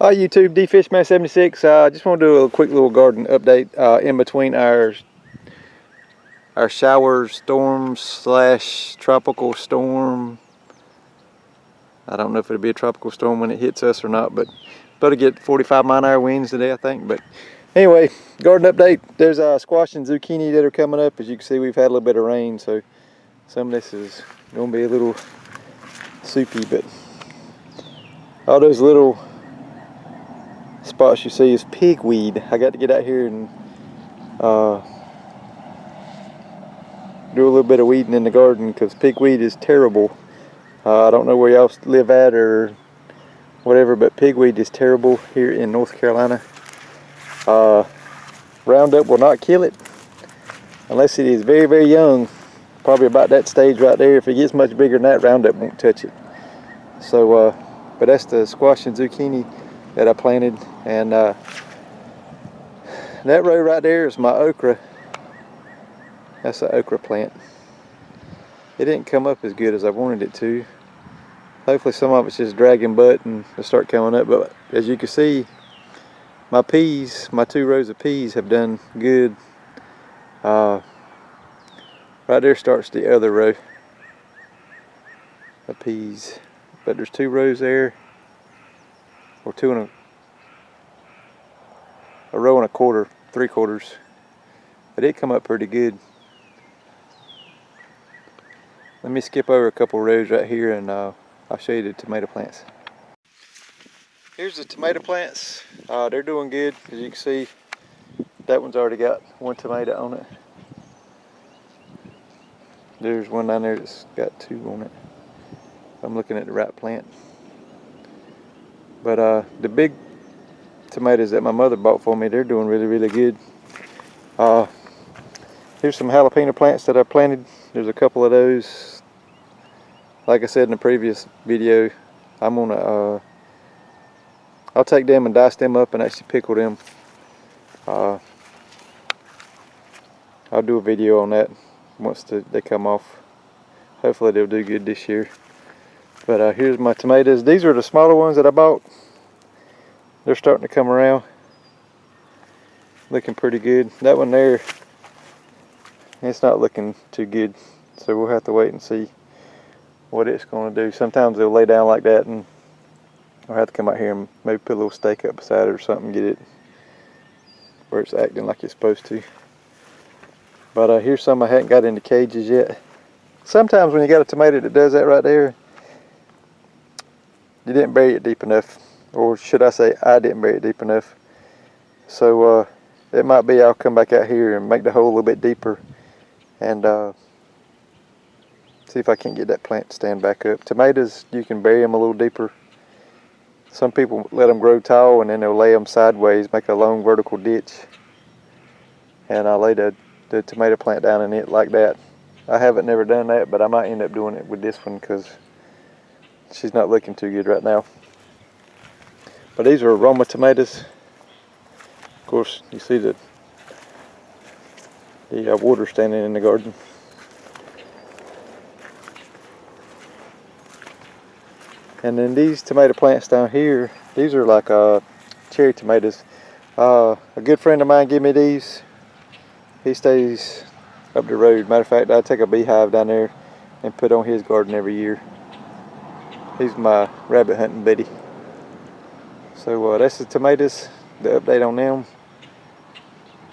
Hi YouTube, DFishman76. I just want to do a quick little garden update in between our shower storm slash tropical storm. I don't know if it'll be a tropical storm when it hits us or not, but better get 45-mile-an-hour winds today, I think. But anyway, garden update. There's squash and zucchini that are coming up. As you can see, we've had a little bit of rain, so some of this is going to be a little soupy, but all those little spots you see is pigweed. I got to get out here and do a little bit of weeding in the garden because pigweed is terrible. I don't know where y'all live at or whatever, but pigweed is terrible here in North Carolina. Roundup will not kill it unless it is very, very young. Probably about that stage right there. If it gets much bigger than that, Roundup won't touch it. So, but that's the squash and zucchini that I planted, and that row right there is my okra. That's an okra plant. It didn't come up as good as I wanted it to. Hopefully some of it's just dragging butt and it'll start coming up, but as you can see, my peas, my 2 rows of peas have done good. Right there starts the other row of peas, but there's 2 rows there, or 2 and a row and a quarter, 3/4, but it come up pretty good. Let me skip over a couple rows right here and I'll show you the tomato plants. Here's the tomato plants. They're doing good. As you can see, that one's already got 1 tomato on it. There's one down there that's got 2 on it. I'm looking at the right plant. But the big tomatoes that my mother bought for me, they're doing really, really good. Here's some jalapeno plants that I planted. There's a couple of those. Like I said in the previous video, I'm gonna I'll take them and dice them up and actually pickle them. I'll do a video on that once they come off. Hopefully they'll do good this year. But here's my tomatoes. These are the smaller ones that I bought. They're starting to come around. Looking pretty good. That one there, it's not looking too good. So we'll have to wait and see what it's going to do. Sometimes they'll lay down like that and I'll have to come out here and maybe put a little stake up beside it or something, get it where it's acting like it's supposed to. But here's some I hadn't got into cages yet. Sometimes when you got a tomato that does that right there, you didn't bury it deep enough, or should I say I didn't bury it deep enough. So it might be I'll come back out here and make the hole a little bit deeper and see if I can get that plant to stand back up. Tomatoes, you can bury them a little deeper. Some people let them grow tall and then they'll lay them sideways, make a long vertical ditch, and I'll lay the tomato plant down in it like that. I haven't never done that, but I might end up doing it with this one because she's not looking too good right now. But these are aroma tomatoes. Of course, you see the water standing in the garden. And then these tomato plants down here, these are like cherry tomatoes. A good friend of mine gave me these. He stays up the road. Matter of fact, I take a beehive down there and put on his garden every year. He's my rabbit hunting buddy. So that's the tomatoes, the update on them.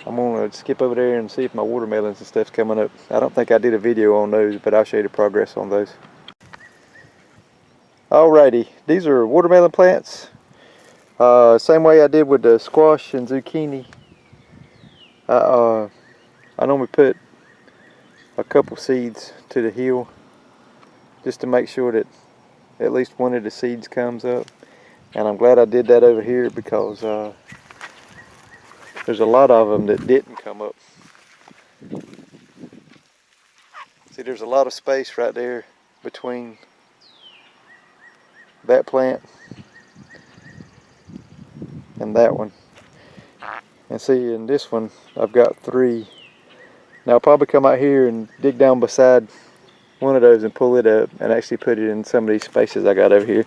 I'm going to skip over there and see if my watermelons and stuff's coming up. I don't think I did a video on those, but I'll show you the progress on those. Alrighty, these are watermelon plants. Same way I did with the squash and zucchini. I normally put a couple seeds to the hill just to make sure that at least one of the seeds comes up. And I'm glad I did that over here because there's a lot of them that didn't come up. See, there's a lot of space right there between that plant and that one. And see, in this one I've got 3. Now I'll probably come out here and dig down beside one of those and pull it up and actually put it in some of these spaces I got over here.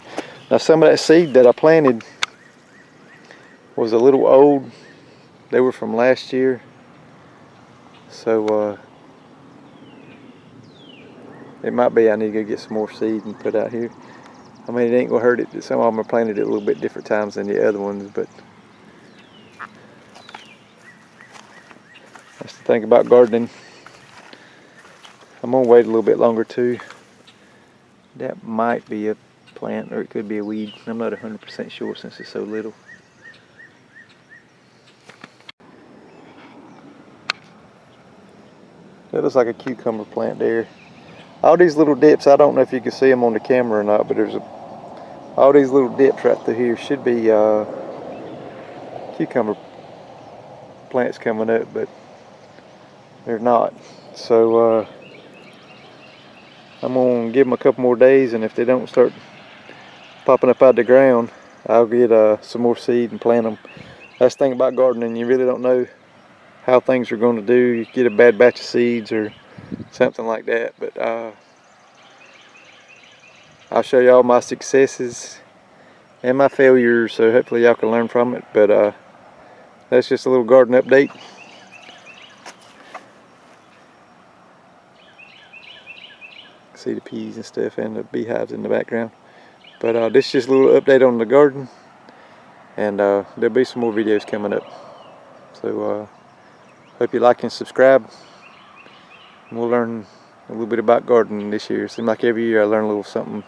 Now some of that seed that I planted was a little old. They were from last year, so it might be I need to go get some more seed and put out here. I mean, it ain't gonna hurt it. Some of them are planted at a little bit different times than the other ones, but that's the thing about gardening. I'm gonna wait a little bit longer too. That might be a plant, or it could be a weed. I'm not 100% sure since it's so little. That looks like a cucumber plant there. All these little dips, I don't know if you can see them on the camera or not, but there's all these little dips right through here should be cucumber plants coming up, but they're not. So I'm gonna give them a couple more days, and if they don't start popping up out of the ground, I'll get some more seed and plant them. That's the thing about gardening, you really don't know how things are going to do. You get a bad batch of seeds or something like that, but I'll show you all my successes and my failures, so hopefully y'all can learn from it. But that's just a little garden update. See the peas and stuff and the beehives in the background. But this is just a little update on the garden, and there'll be some more videos coming up. So hope you like and subscribe. And we'll learn a little bit about gardening this year. It seems like every year I learn a little something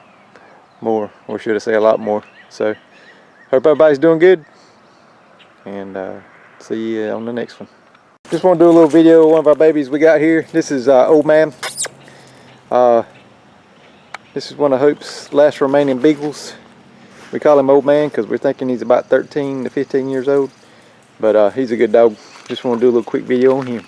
more, or should I say a lot more. So hope everybody's doing good, and see you on the next one. Just want to do a little video of one of our babies we got here. This is Old Man. This is one of Hope's last remaining beagles. We call him Old Man because we're thinking he's about 13 to 15 years old. But he's a good dog. Just want to do a little quick video on him.